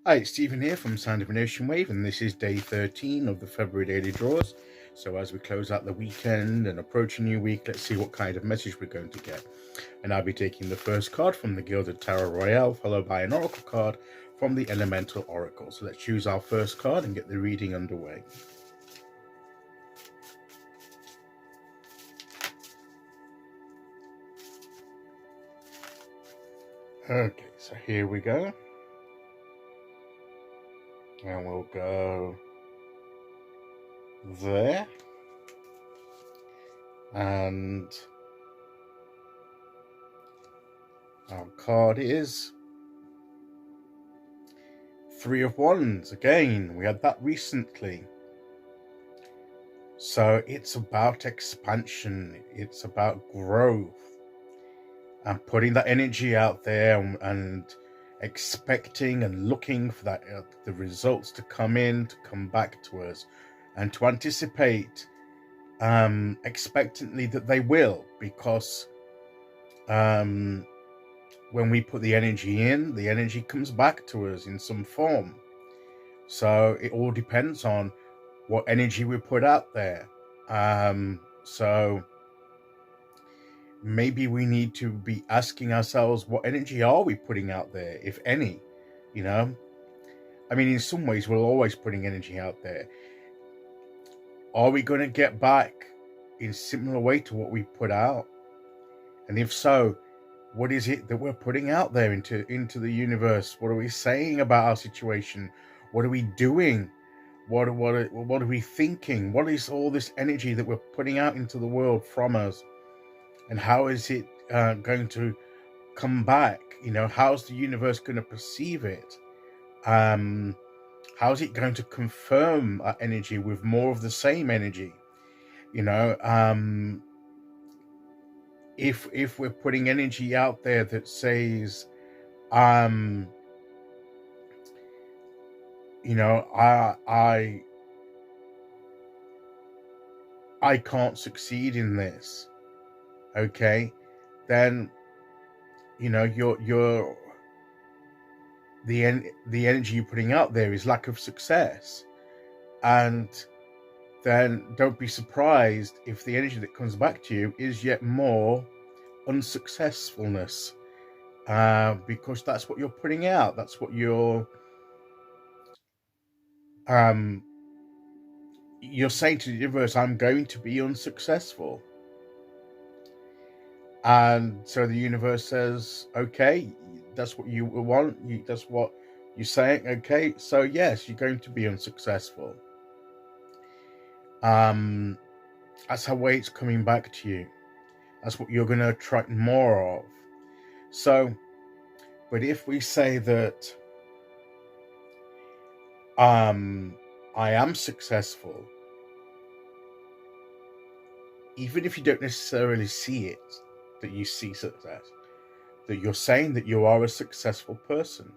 Hi, it's Stephen here from Sound of an Ocean Wave, and this is day 13 of the February daily draws. So as we close out the weekend and approach a new week, let's see what kind of message we're going to get. And I'll be taking the first card from the Gilded Tarot Royale, followed by an oracle card from the Elemental Oracle. So let's choose our first card and get the reading underway. Okay, so here we go. And we'll go there. And our card is Three of Wands. Again, we had that recently. So it's about expansion. It's about growth. And putting that energy out there and expecting and looking for that the results to come in, to come back to us, and to anticipate expectantly that they will, because when we put the energy in, the energy comes back to us in some form. So it all depends on what energy we put out there. So maybe we need to be asking ourselves, what energy are we putting out there, if any? You know, I mean, in some ways we're always putting energy out there. Are we going to get back in similar way to what we put out? And if so, what is it that we're putting out there into the universe? What are we saying about our situation? What are we doing? What are we thinking? What is all this energy that we're putting out into the world from us? And how is it going to come back? You know, how's the universe going to perceive it? How's it going to confirm that energy with more of the same energy? You know, if we're putting energy out there that says, you know, I can't succeed in this, okay, then, you know, the energy you're putting out there is lack of success, and then don't be surprised if the energy that comes back to you is yet more unsuccessfulness, because that's what you're putting out. That's what you're saying to the universe, I'm going to be unsuccessful. And so the universe says, okay, that's what you want. That's what you're saying. Okay, so yes, you're going to be unsuccessful. That's how way it's coming back to you. That's what you're going to attract more of. So, but if we say that I am successful, even if you don't necessarily see it, that you see success, that you're saying that you are a successful person,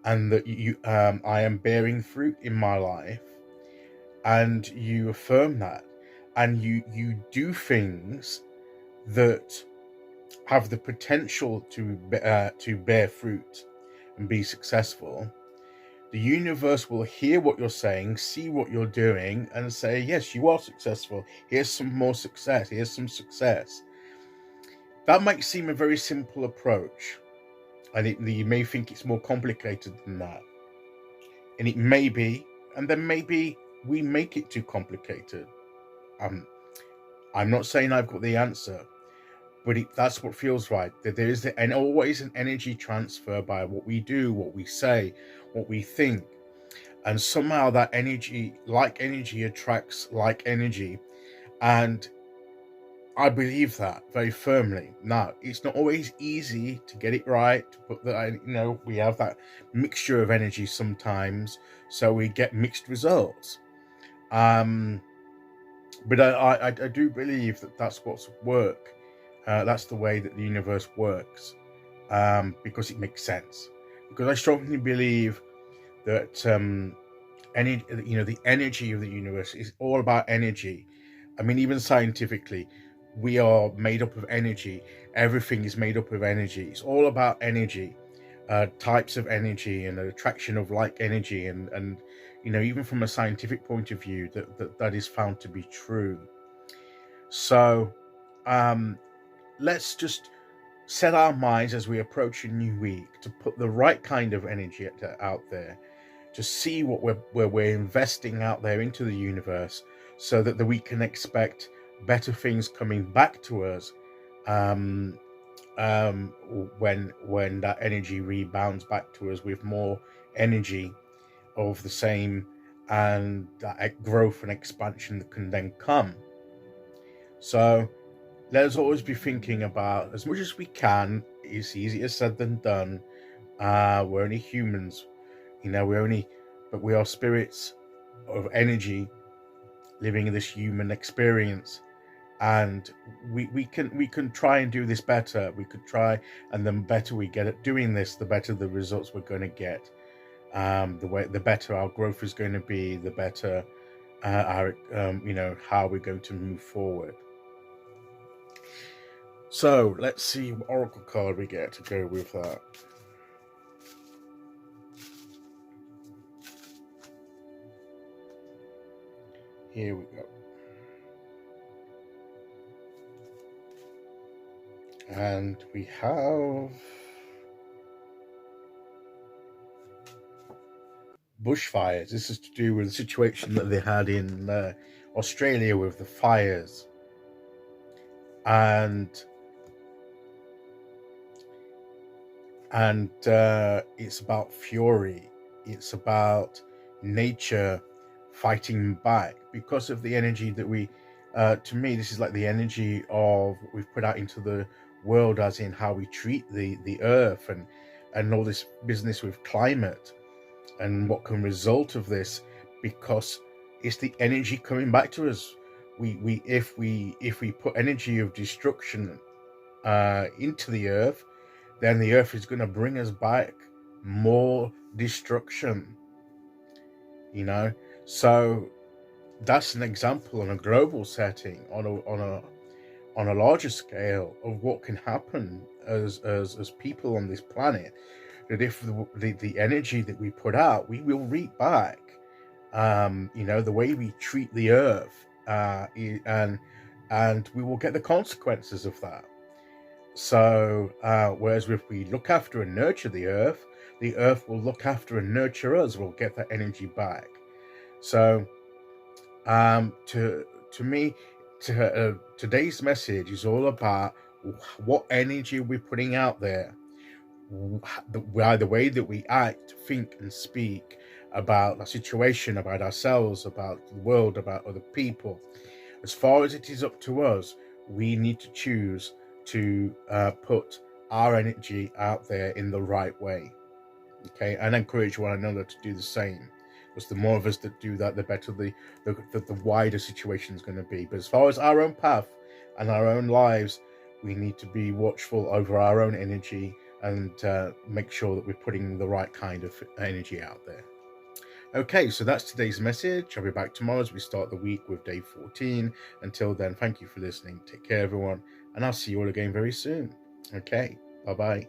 and that you I am bearing fruit in my life, and you affirm that, and you do things that have the potential to bear fruit and be successful, the universe will hear what you're saying, see what you're doing, and say, yes, you are successful. Here's some more success. Here's some success. That might seem a very simple approach, and you may think it's more complicated than that. And it may be, and then maybe we make it too complicated. I'm not saying I've got the answer, but that's what feels right. That there is always an energy transfer by what we do, what we say, what we think. And somehow that energy, like energy, attracts like energy. And I believe that very firmly. Now, it's not always easy to get it right, but we have that mixture of energy sometimes, so we get mixed results. But I do believe that that's what's work. That's the way that the universe works, because it makes sense. Because I strongly believe that the energy of the universe is all about energy. I mean, even scientifically, we are made up of energy. Everything is made up of energy. It's all about energy. types of energy and an attraction of like energy, and even from a scientific point of view, that is found to be true. So let's just set our minds as we approach a new week to put the right kind of energy out there, to see what we're investing out there into the universe, so that we can expect better things coming back to us um, when that energy rebounds back to us with more energy of the same, and that growth and expansion that can then come. So let's always be thinking about, as much as we can. It's easier said than done. We're only humans, but we are spirits of energy living in this human experience, and we can try and do this better. We could try, and the better we get at doing this, the better the results we're going to get. The better our growth is going to be, the better our how we're going to move forward. So let's see what oracle card we get to go with that. Here we go. And we have bushfires. This is to do with the situation that they had in Australia with the fires. And it's about fury. It's about nature fighting back because of the energy that we to me, this is like the energy of what we've put out into the world, as in how we treat the earth, and all this business with climate and what can result of this, because it's the energy coming back to us. If we put energy of destruction into the earth, then the earth is going to bring us back more destruction. So that's an example on a global setting, on a larger scale, of what can happen as people on this planet. That if the energy that we put out, we will reap back. The way we treat the earth, and we will get the consequences of that. So whereas if we look after and nurture the earth will look after and nurture us. We'll get that energy back. So to me, today's message is all about what energy we're putting out there, the way that we act, think, and speak about the situation, about ourselves, about the world, about other people. As far as it is up to us, we need to choose to put our energy out there in the right way. Okay, and encourage one another to do the same. Because the more of us that do that, the better the wider situation is going to be. But as far as our own path and our own lives, we need to be watchful over our own energy and make sure that we're putting the right kind of energy out there. Okay, so that's today's message. I'll be back tomorrow as we start the week with day 14. Until then, thank you for listening. Take care, everyone, and I'll see you all again very soon. Okay, bye-bye.